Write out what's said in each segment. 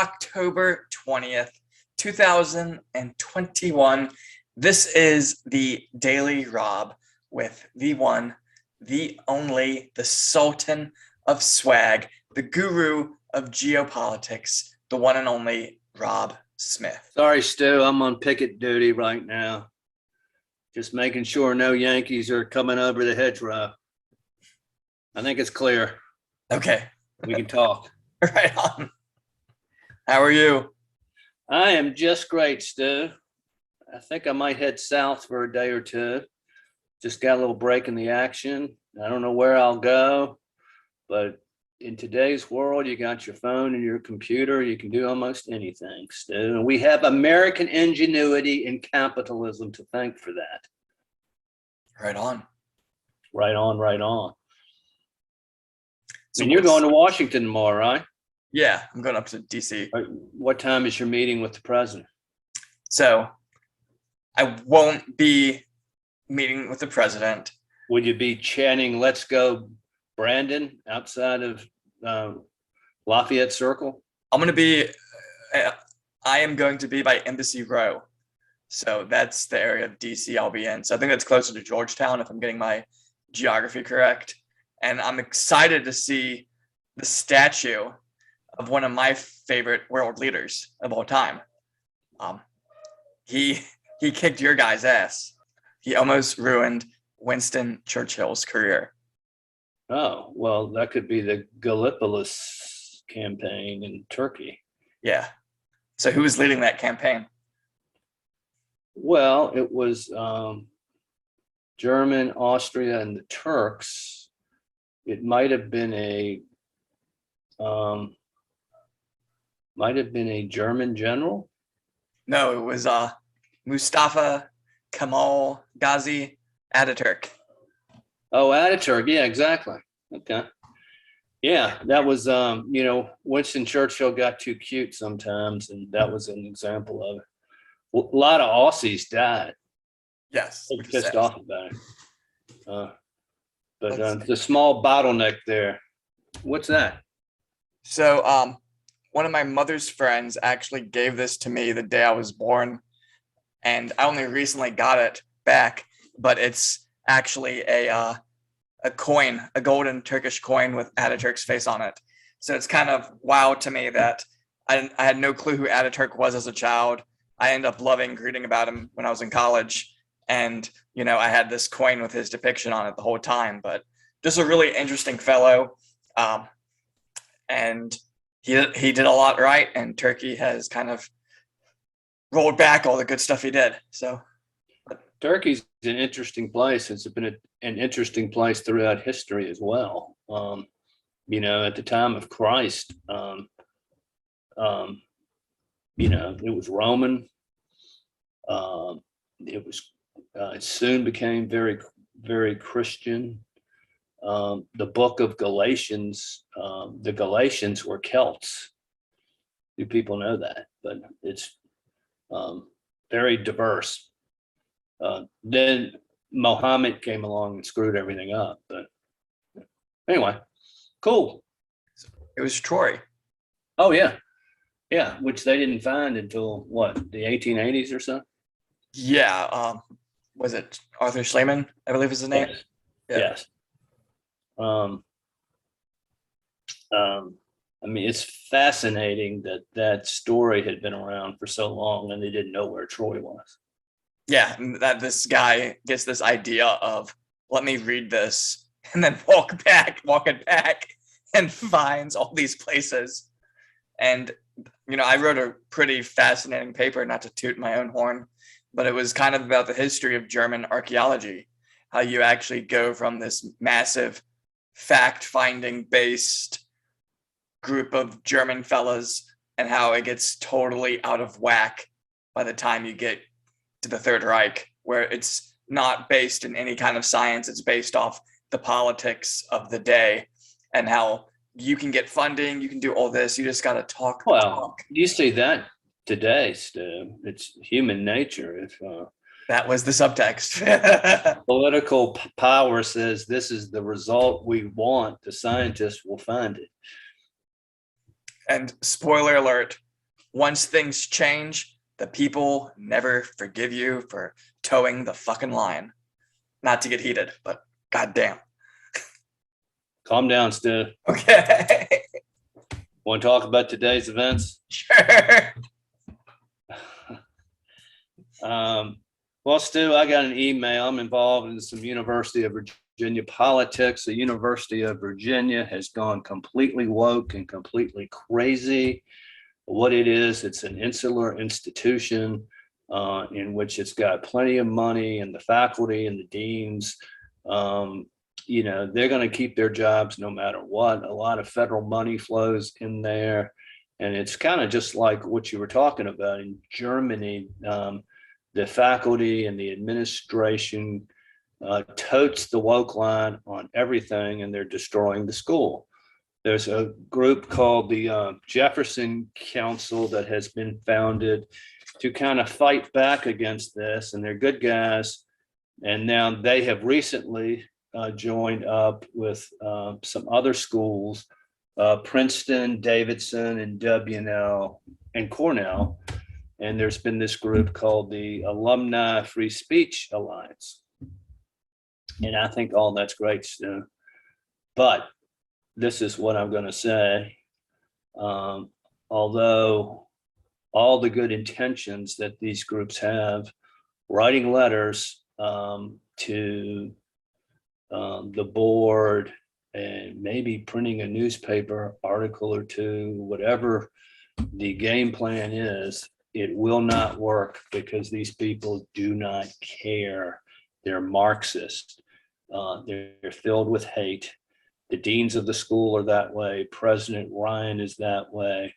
October 20th, 2021. This is the Daily Rob with the one, the only, the Sultan of Swag, the guru of geopolitics, the one and only Rob Smith. Sorry, Stu, I'm on picket duty right now. Just making sure no Yankees are coming over the hedgerow. I think it's clear. Okay. We can talk. Right on. How are you? I am just great, Stu. I think I might head south for a day or two. Just got a little break in the action. I don't know where I'll go, but in today's world, you got your phone and your computer. You can do almost anything, Stu. And we have American ingenuity and capitalism to thank for that. Right on. Right on, right on. So And you're going to Washington tomorrow, right? Yeah, I'm going up to DC. What time is your meeting with the president? So I won't be meeting with the president. Would you be chanting, "Let's go, Brandon," outside of Lafayette Circle? I am going to be by Embassy Row. So that's the area of DC I'll be in. So I think that's closer to Georgetown if I'm getting my geography correct. And I'm excited to see the statue of one of my favorite world leaders of all time. He kicked your guy's ass. He almost ruined Winston Churchill's career. Oh, well, that could be the Gallipoli campaign in Turkey. Yeah. So who was leading that campaign? Well, it was German, Austria, and the Turks. It might have been a German general. No, it was Mustafa Kemal Ghazi Ataturk. Oh, Ataturk. Yeah, exactly. Okay. Yeah, that was, Winston Churchill got too cute sometimes, and that was an example of it. A lot of Aussies died. Yes. They were pissed off about it. But the small bottleneck there. What's that? So one of my mother's friends actually gave this to me the day I was born, and I only recently got it back, but it's actually a coin, a golden Turkish coin with Ataturk's face on it. So it's kind of wild to me that I had no clue who Ataturk was as a child. I ended up loving reading about him when I was in college. And, I had this coin with his depiction on it the whole time, but just a really interesting fellow. And he did a lot right, and Turkey has kind of rolled back all the good stuff he did. So Turkey's an interesting place. It's been an interesting place throughout history as well. At the time of Christ, it was Roman. It soon became very, very Christian. The book of Galatians, the Galatians were Celts. Do people know that? But it's very diverse. Then Mohammed came along and screwed everything up. But anyway, cool. it was Troy. Oh, yeah. Yeah, which they didn't find until, what, the 1880s or so? Yeah. Was it Arthur Schleman, I believe is his name? Yes. Yeah. Yes. It's fascinating that story had been around for so long and they didn't know where Troy was. Yeah, that this guy gets this idea of, let me read this, and then walk it back, and finds all these places. And, I wrote a pretty fascinating paper, not to toot my own horn, but it was kind of about the history of German archaeology, how you actually go from this massive fact-finding based group of German fellas and how it gets totally out of whack by the time you get to the Third Reich, where it's not based in any kind of science. It's based off the politics of the day and how you can get funding, you can do all this. You just got to talk. Well, you see that today, Stu. It's human nature. If that was the subtext. Political power says this is the result we want, the scientists will find it. And spoiler alert, once things change, the people never forgive you for towing the fucking line. Not to get heated, but goddamn. Calm down, Stu. Okay. Want to talk about today's events? Sure. Well, Stu, I got an email. I'm involved in some University of Virginia politics. The University of Virginia has gone completely woke and completely crazy. What it is, it's an insular institution in which it's got plenty of money, and the faculty and the deans, they're going to keep their jobs no matter what. A lot of federal money flows in there. And it's kind of just like what you were talking about in Germany. The faculty and the administration totes the woke line on everything, and they're destroying the school. There's a group called the Jefferson Council that has been founded to kind of fight back against this, and they're good guys. And now they have recently joined up with some other schools, Princeton, Davidson, and W&L, and Cornell. And there's been this group called the Alumni Free Speech Alliance. And I think all that's great, Stu. But this is what I'm going to say. Although all the good intentions that these groups have, writing letters to the board and maybe printing a newspaper article or two, whatever the game plan is, it will not work because these people do not care. They're Marxist. They're filled with hate. The deans of the school are that way. President Ryan is that way.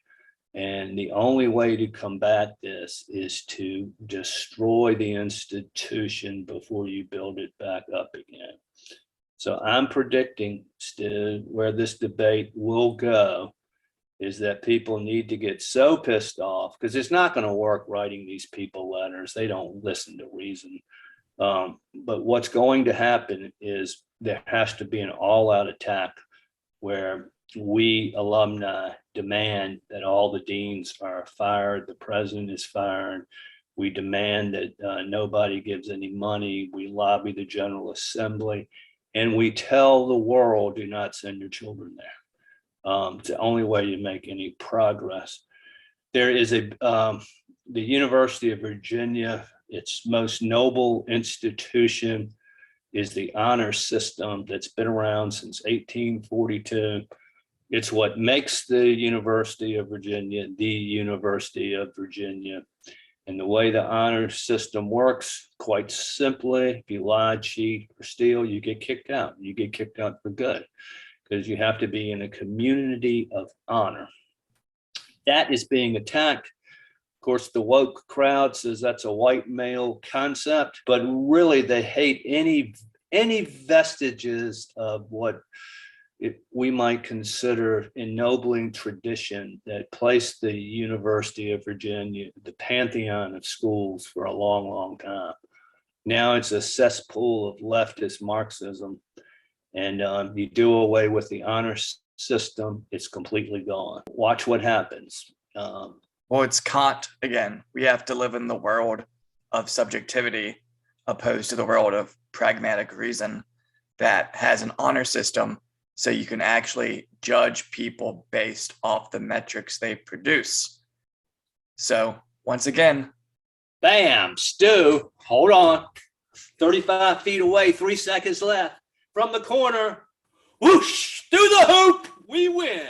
And the only way to combat this is to destroy the institution before you build it back up again. So I'm predicting, Stu, where this debate will go is that people need to get so pissed off, because it's not going to work writing these people letters. They don't listen to reason. But what's going to happen is there has to be an all-out attack where we alumni demand that all the deans are fired, the president is fired. We demand that nobody gives any money. We lobby the General Assembly, and we tell the world, do not send your children there. It's the only way you make any progress. There is the University of Virginia, its most noble institution is the honor system that's been around since 1842. It's what makes the University of Virginia the University of Virginia. And the way the honor system works, quite simply, if you lie, cheat, or steal, you get kicked out. You get kicked out for good, because you have to be in a community of honor. That is being attacked. Of course, the woke crowd says that's a white male concept, but really they hate any vestiges of what we might consider ennobling tradition that placed the University of Virginia, the pantheon of schools, for a long, long time. Now it's a cesspool of leftist Marxism. And you do away with the honor system, it's completely gone. Watch what happens. Well, it's Kant again. We have to live in the world of subjectivity opposed to the world of pragmatic reason that has an honor system, so you can actually judge people based off the metrics they produce. So once again, bam, Stu, hold on. 35 feet away, 3 seconds left. From the corner, whoosh, through the hoop, we win.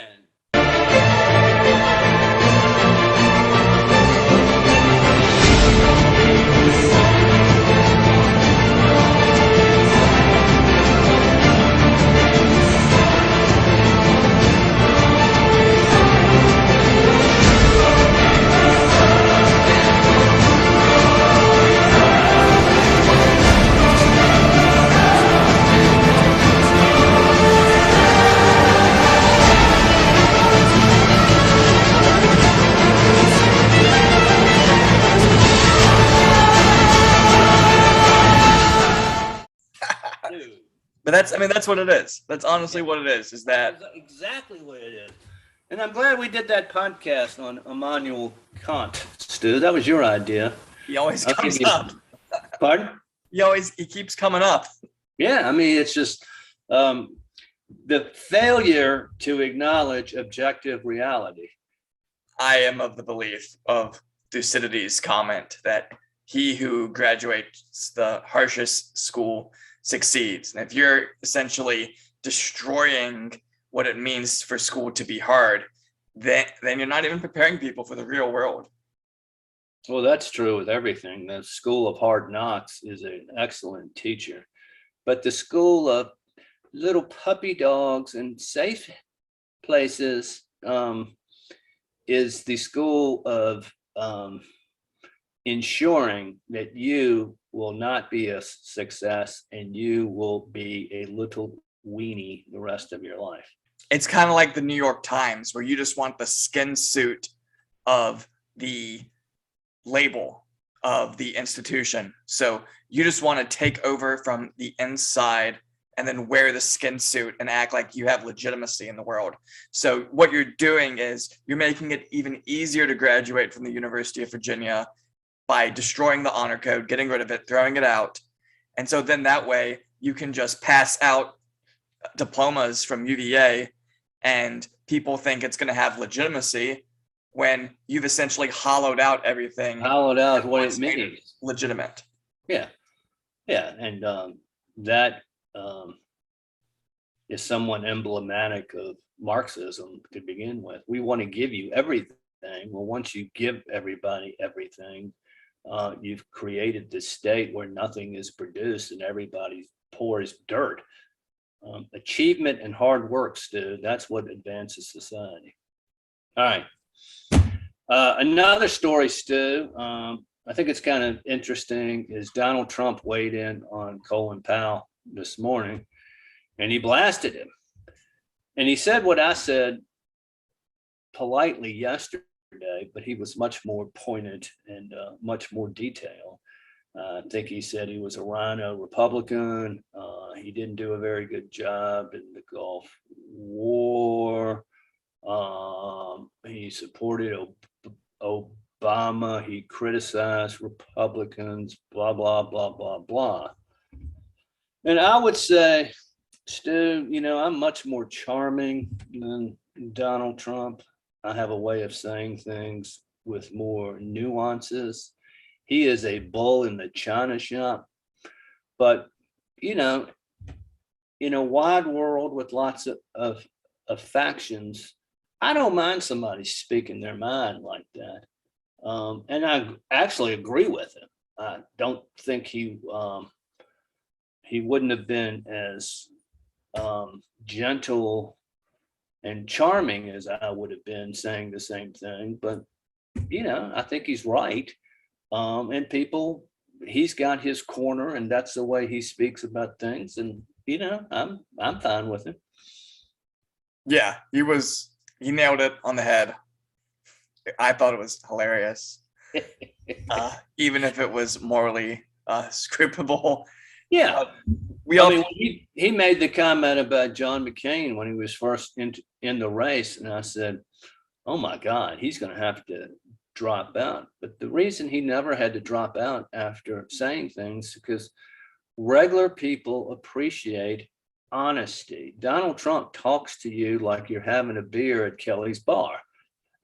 But that's what it is. That's honestly what it is that exactly what it is. And I'm glad we did that podcast on Immanuel Kant, Stu. That was your idea. He always I'll comes give you- up. Pardon? He keeps coming up. Yeah, I mean, it's just the failure to acknowledge objective reality. I am of the belief of Thucydides' comment that he who graduates the harshest school succeeds. And if you're essentially destroying what it means for school to be hard, then you're not even preparing people for the real world. Well, that's true with everything. The school of hard knocks is an excellent teacher, but the school of little puppy dogs and safe places is the school of ensuring that you will not be a success and you will be a little weenie the rest of your life. It's kind of like the New York Times, where you just want the skin suit of the label of the institution. So you just want to take over from the inside and then wear the skin suit and act like you have legitimacy in the world. So what you're doing is you're making it even easier to graduate from the University of Virginia by destroying the honor code, getting rid of it, throwing it out. And so then that way you can just pass out diplomas from UVA and people think it's going to have legitimacy when you've essentially hollowed out everything. Hollowed out what it means. Legitimate. Yeah. And that is somewhat emblematic of Marxism to begin with. We want to give you everything. Well, once you give everybody everything, you've created this state where nothing is produced and everybody pours dirt. Achievement and hard work, Stu, that's what advances society. All right. Another story, Stu, I think it's kind of interesting, is Donald Trump weighed in on Colin Powell this morning, and he blasted him. And he said what I said politely yesterday, but he was much more pointed and much more detailed. I think he said he was a rhino Republican. He didn't do a very good job in the Gulf War. He supported Obama. He criticized Republicans, blah, blah, blah, blah, blah. And I would say, Stu, I'm much more charming than Donald Trump. I have a way of saying things with more nuances. He is a bull in the china shop. But, in a wide world with lots of factions, I don't mind somebody speaking their mind like that. And I actually agree with him. I don't think he wouldn't have been as gentle and charming as I would have been saying the same thing. But, I think he's right. And people, he's got his corner, and that's the way he speaks about things. And, I'm fine with him. Yeah, he nailed it on the head. I thought it was hilarious. Even if it was morally scriptable. Yeah. When he made the comment about John McCain when he was first in the race. And I said, oh my God, he's going to have to drop out. But the reason he never had to drop out after saying things, because regular people appreciate honesty. Donald Trump talks to you like you're having a beer at Kelly's bar,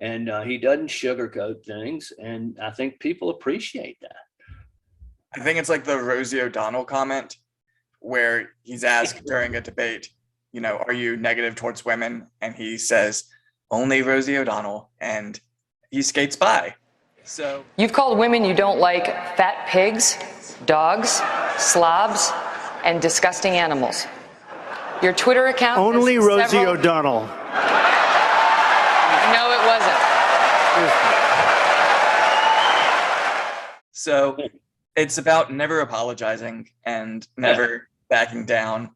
and he doesn't sugarcoat things. And I think people appreciate that. I think it's like the Rosie O'Donnell comment where he's asked during a debate, are you negative towards women? And he says, only Rosie O'Donnell. And he skates by. So you've called women you don't like fat pigs, dogs, slobs, and disgusting animals. Your Twitter account only Rosie O'Donnell. No, it wasn't. So it's about never apologizing and never backing down.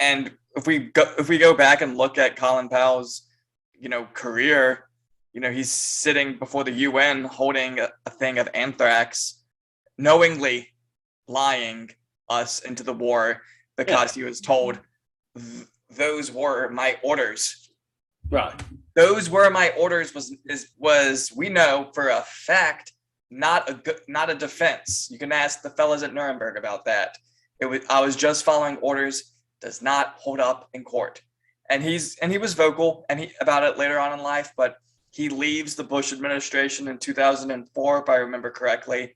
And if we go back and look at Colin Powell's, career, he's sitting before the UN holding a thing of anthrax, knowingly lying us into the war because he was told those were my orders. Right. Those were my orders. Was we know for a fact not a defense. You can ask the fellas at Nuremberg about that. I was just following orders. Does not hold up in court. And he was vocal about it later on in life, but he leaves the Bush administration in 2004, if I remember correctly.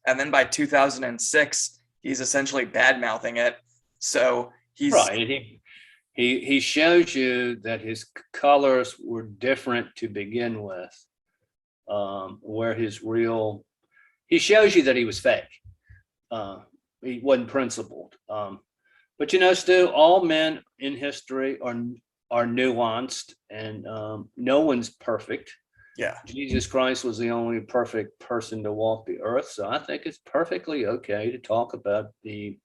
And then by 2006, he's essentially bad mouthing it. So he's right. He shows you that his colors were different to begin with. Where he shows you that he was fake. He wasn't principled. But Stu, all men in history are nuanced, and no one's perfect. Yeah. Jesus Christ was the only perfect person to walk the earth. So I think it's perfectly okay to talk about the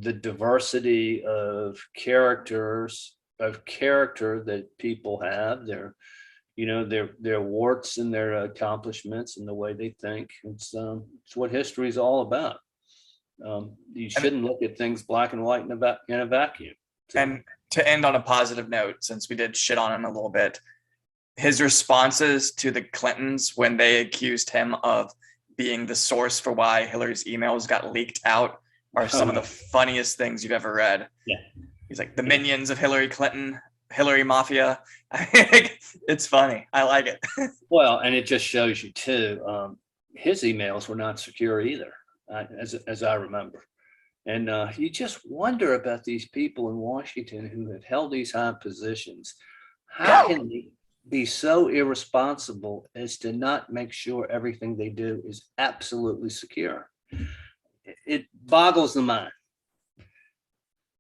diversity of character that people have, their warts and their accomplishments and the way they think. It's what history is all about. You shouldn't look at things black and white in a vacuum. And to end on a positive note, since we did shit on him a little bit, his responses to the Clintons when they accused him of being the source for why Hillary's emails got leaked out are some of the funniest things you've ever read. Yeah. He's like, the minions of Hillary Clinton, Hillary Mafia. It's funny. I like it. Well, and it just shows you too, his emails were not secure either, as I remember. And you just wonder about these people in Washington who have held these high positions. How can they be so irresponsible as to not make sure everything they do is absolutely secure? It boggles the mind.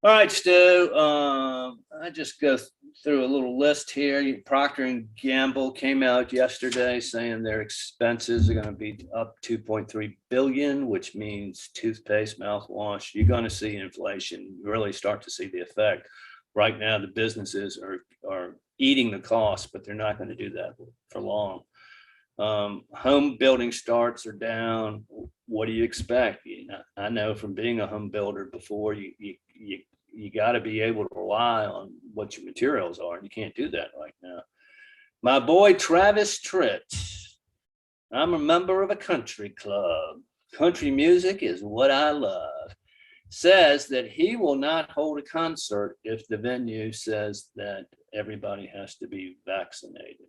All right, Stu, I just go through a little list here. Procter and Gamble came out yesterday saying their expenses are going to be up 2.3 billion, which means toothpaste, mouthwash. You're going to see inflation really start to see the effect. Right now, the businesses are eating the cost, but they're not going to do that for long. Home building starts are down. What do you expect? I know from being a home builder before, you got to be able to rely on what your materials are, and you can't do that right now. My boy Travis Tritt, I'm a member of a country club. Country music is what I love. Says that he will not hold a concert if the venue says that everybody has to be vaccinated.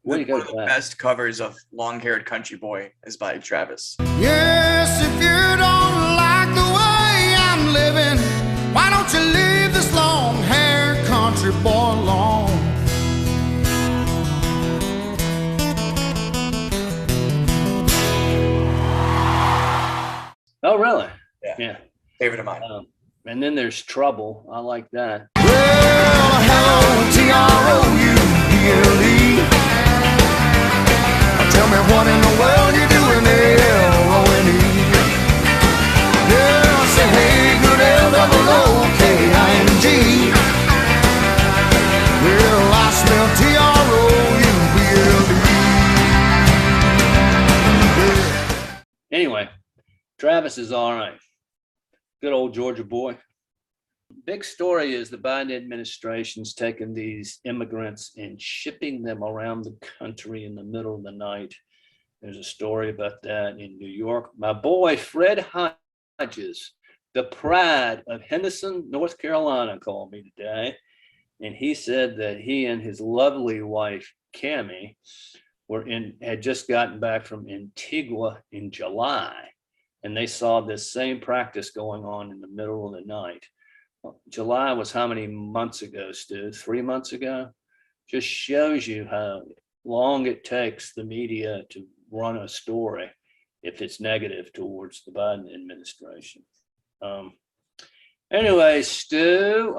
One of the best covers of Long-Haired Country Boy is by Travis. Yes, if you don't like the way I'm living, why don't you leave this long-haired country boy alone? Oh, really? Yeah. Favorite of mine. And then there's Trouble. I like that. Well, hello, T-R-O-U-B-L-E. Tell me what in the world you doing there, L-O-N-E. Yeah, I say, hey, good L-O-O-K-I-N-G. Well, I smell T-R-O-U-B-L-E. Anyway, Travis is all right. Good old Georgia boy. Big story is the Biden administration's taking these immigrants and shipping them around the country in the middle of the night. There's a story about that in New York. My boy, Fred Hodges, the pride of Henderson, North Carolina, called me today. And he said that he and his lovely wife, Cammie, had just gotten back from Antigua in July. And they saw this same practice going on in the middle of the night. July was how many months ago, Stu? 3 months ago? Just shows you how long it takes the media to run a story if it's negative towards the Biden administration. Anyway, Stu,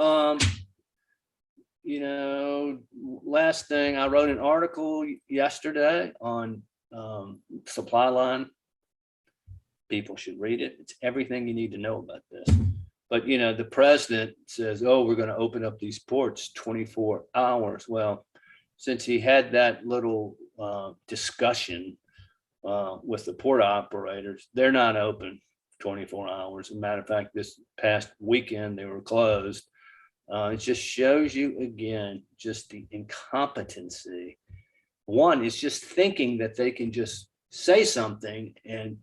last thing, I wrote an article yesterday on supply line. People should read it. It's everything you need to know about this. But, the president says, oh, we're going to open up these ports 24 hours. Well, since he had that little discussion with the port operators, they're not open 24 hours. As a matter of fact, this past weekend, they were closed. It just shows you again, just the incompetency. One is just thinking that they can just say something and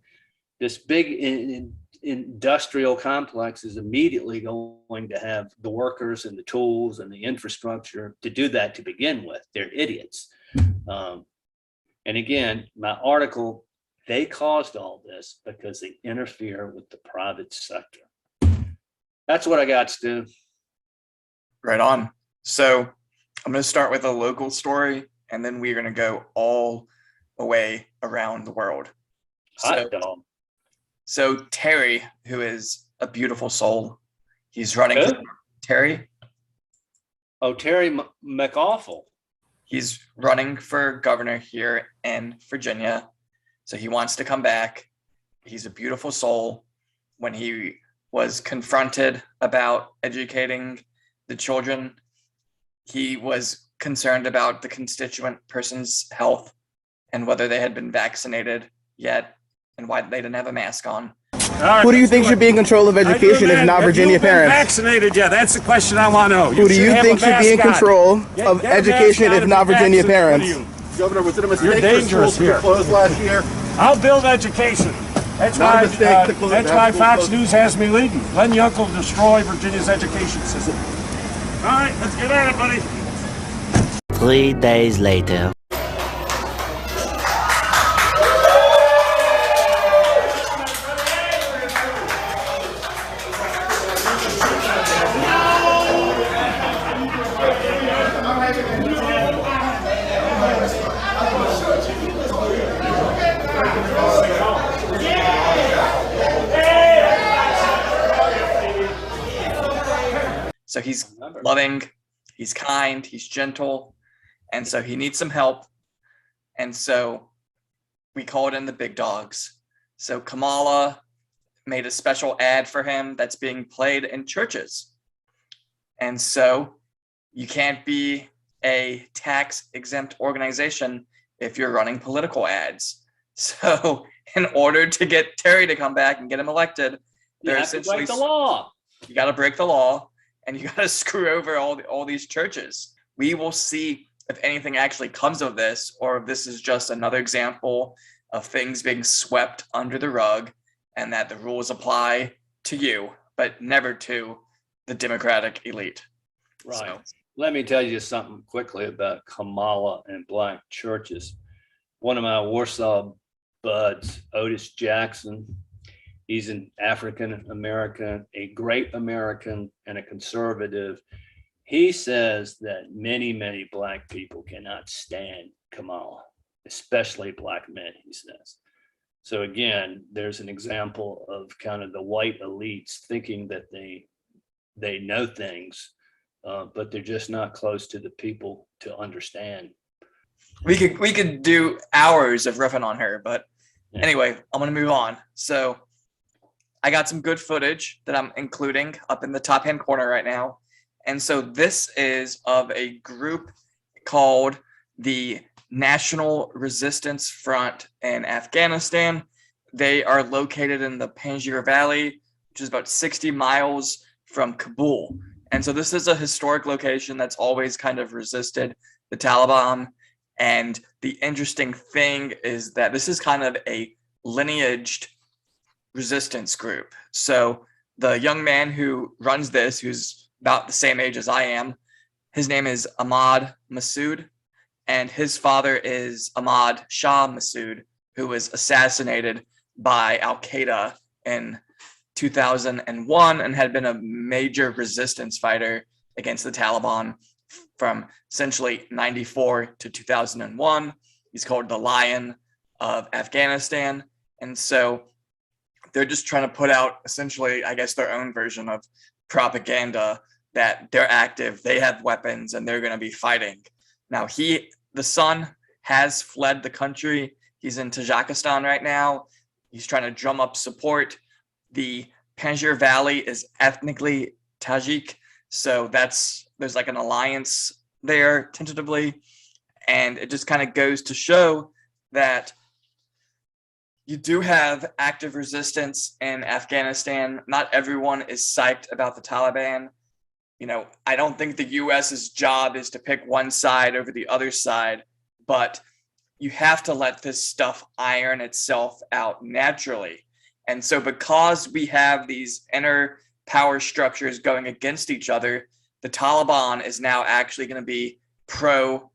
this big industrial complex is immediately going to have the workers and the tools and the infrastructure to do that to begin with. They're idiots. And again, my article, they caused all this because they interfere with the private sector. That's what I got, Stu. Right on. So I'm going to start with a local story, and then we're going to go all the way around the world. Hot dog. So Terry, who is a beautiful soul, he's running. Terry. Oh, Terry McAwful. He's running for governor here in Virginia. So he wants to come back. He's a beautiful soul. When he was confronted about educating the children, he was concerned about the constituent person's health and whether they had been vaccinated yet and why they didn't have a mask on. Right, who do you think should be in control of education if not Virginia parents? Vaccinated yet? That's the question I want to know. Who do you think should be in control of education if not Virginia parents? Governor, was it a mistake? You're dangerous here. Closed last year? I'll build education. That's why Fox News has me leading. Len Yunkel destroy Virginia's education system. All right, let's get at it, buddy. 3 days later. So he's loving, he's kind, he's gentle, and so he needs some help. And so we called in the big dogs. So Kamala made a special ad for him that's being played in churches. And so you can't be a tax exempt organization if you're running political ads. So in order to get Terry to come back and get him elected, You have to break the law. You got to break the law. And you got to screw over all these churches. We will see if anything actually comes of this, or if this is just another example of things being swept under the rug and that the rules apply to you, but never to the Democratic elite. Right. So, let me tell you something quickly about Kamala and black churches. One of my Warsaw buds, Otis Jackson, he's an African American, a great American, and a conservative. He says that many, many black people cannot stand Kamala, especially black men, he says. So again, there's an example of kind of the white elites thinking that they know things, but they're just not close to the people to understand. we could do hours of riffing on her, but anyway, I'm going to move on. So I got some good footage that I'm including up in the top hand corner right now. And so this is of a group called the National Resistance Front in Afghanistan. They are located in the Panjshir Valley, which is about 60 miles from Kabul. And so this is a historic location that's always kind of resisted the Taliban. And the interesting thing is that this is kind of a lineaged resistance group. So the young man who runs this, who's about the same age as I am, his name is Ahmad Massoud, and his father is Ahmad Shah Massoud, who was assassinated by Al-Qaeda in 2001 and had been a major resistance fighter against the Taliban from essentially 94 to 2001. He's called the Lion of Afghanistan. And so they're just trying to put out essentially, I guess, their own version of propaganda that they're active, they have weapons, and they're going to be fighting. Now, the son has fled the country. He's in Tajikistan right now. He's trying to drum up support. The Panjshir Valley is ethnically Tajik, so there's like an alliance there tentatively, and it just kind of goes to show that you do have active resistance in Afghanistan. Not everyone is psyched about the Taliban. I don't think the US's job is to pick one side over the other side, but you have to let this stuff iron itself out naturally. And so because we have these inner power structures going against each other, the Taliban is now actually going to be pro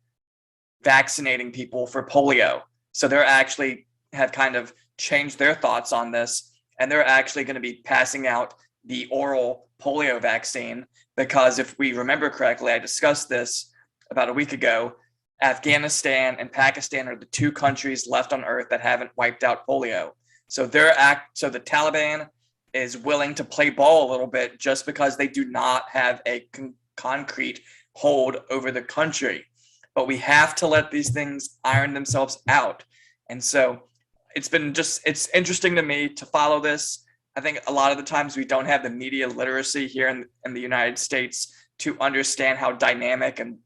vaccinating people for polio. So they're actually have kind of changed their thoughts on this, and they're actually going to be passing out the oral polio vaccine, because if we remember correctly, I discussed this about a week ago, Afghanistan and Pakistan are the two countries left on earth that haven't wiped out polio. So so the Taliban is willing to play ball a little bit just because they do not have a concrete hold over the country. But we have to let these things iron themselves out. And so it's interesting to me to follow this. I think a lot of the times we don't have the media literacy here in the United States to understand how dynamic and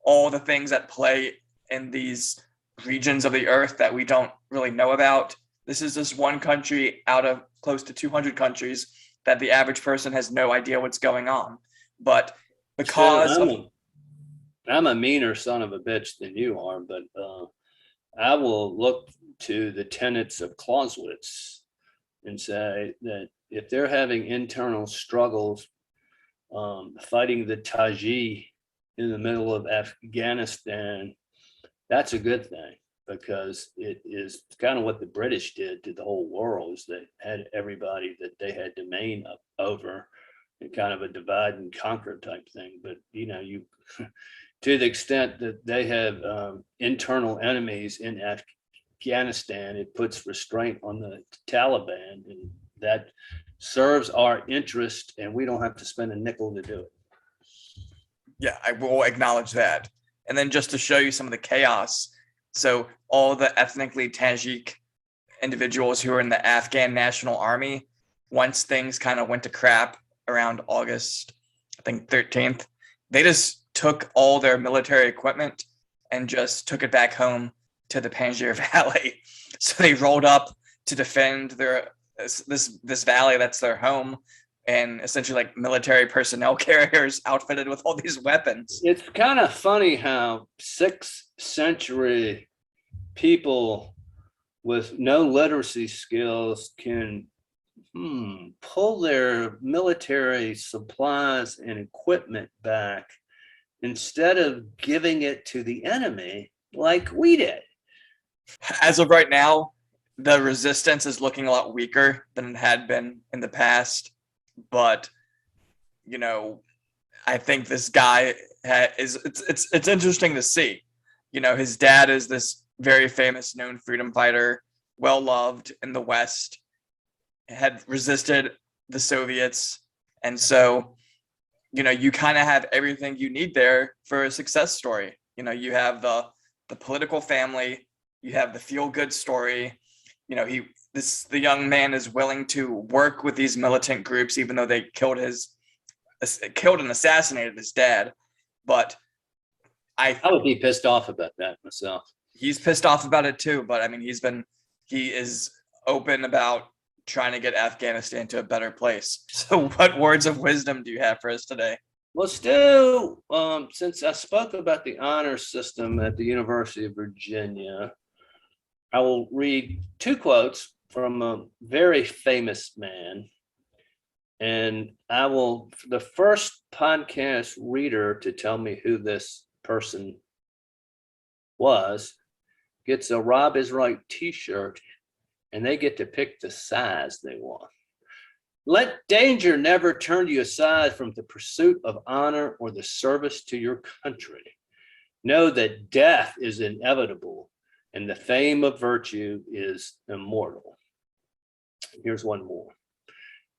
all the things that play in these regions of the earth that we don't really know about. This is just one country out of close to 200 countries that the average person has no idea what's going on. But because I'm a meaner son of a bitch than you are, but I will look to the tenets of Clausewitz and say that if they're having internal struggles fighting the Tajik in the middle of Afghanistan, that's a good thing, because it is kind of what the British did to the whole world, is they had everybody that they had domain up over, and kind of a divide and conquer type thing. But you to the extent that they have internal enemies in Afghanistan, it puts restraint on the Taliban, and that serves our interest, and we don't have to spend a nickel to do it. Yeah, I will acknowledge that. And then just to show you some of the chaos, so all the ethnically Tajik individuals who are in the Afghan National Army, once things kind of went to crap around August, I think 13th, they just took all their military equipment and just took it back home to the Panjshir Valley. So they rolled up to defend this valley that's their home, and essentially like military personnel carriers outfitted with all these weapons. It's kind of funny how 6th century people with no literacy skills can pull their military supplies and equipment back instead of giving it to the enemy like we did. As of right now, the resistance is looking a lot weaker than it had been in the past. But, I think this guy it's interesting to see. His dad is this very famous known freedom fighter, well loved in the West, had resisted the Soviets. And so, you kind of have everything you need there for a success story. You have the political family, you have the feel good story. The young man is willing to work with these militant groups, even though they killed and assassinated his dad. But I would be pissed off about that myself. He's pissed off about it too. But I mean, he is open about trying to get Afghanistan to a better place. So what words of wisdom do you have for us today? Well, Stu, since I spoke about the honor system at the University of Virginia, I will read 2 quotes from a very famous man. And I will, the first podcast reader to tell me who this person was gets a Rob is Right t-shirt, and they get to pick the size they want. Let danger never turn you aside from the pursuit of honor or the service to your country. Know that death is inevitable, and the fame of virtue is immortal. Here's one more.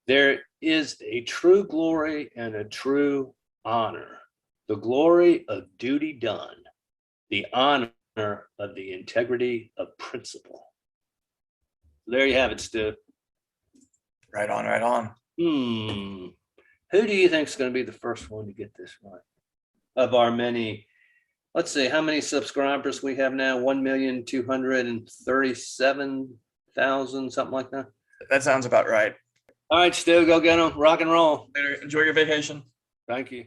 There is a true glory and a true honor. The glory of duty done, the honor of the integrity of principle. There you have it, Stu. Right on, right on. Who do you think is going to be the first one to get this right? Of our many, let's see, how many subscribers we have now? 1,237,000, something like that. That sounds about right. All right, Stu, go get them. Rock and roll. Later. Enjoy your vacation. Thank you.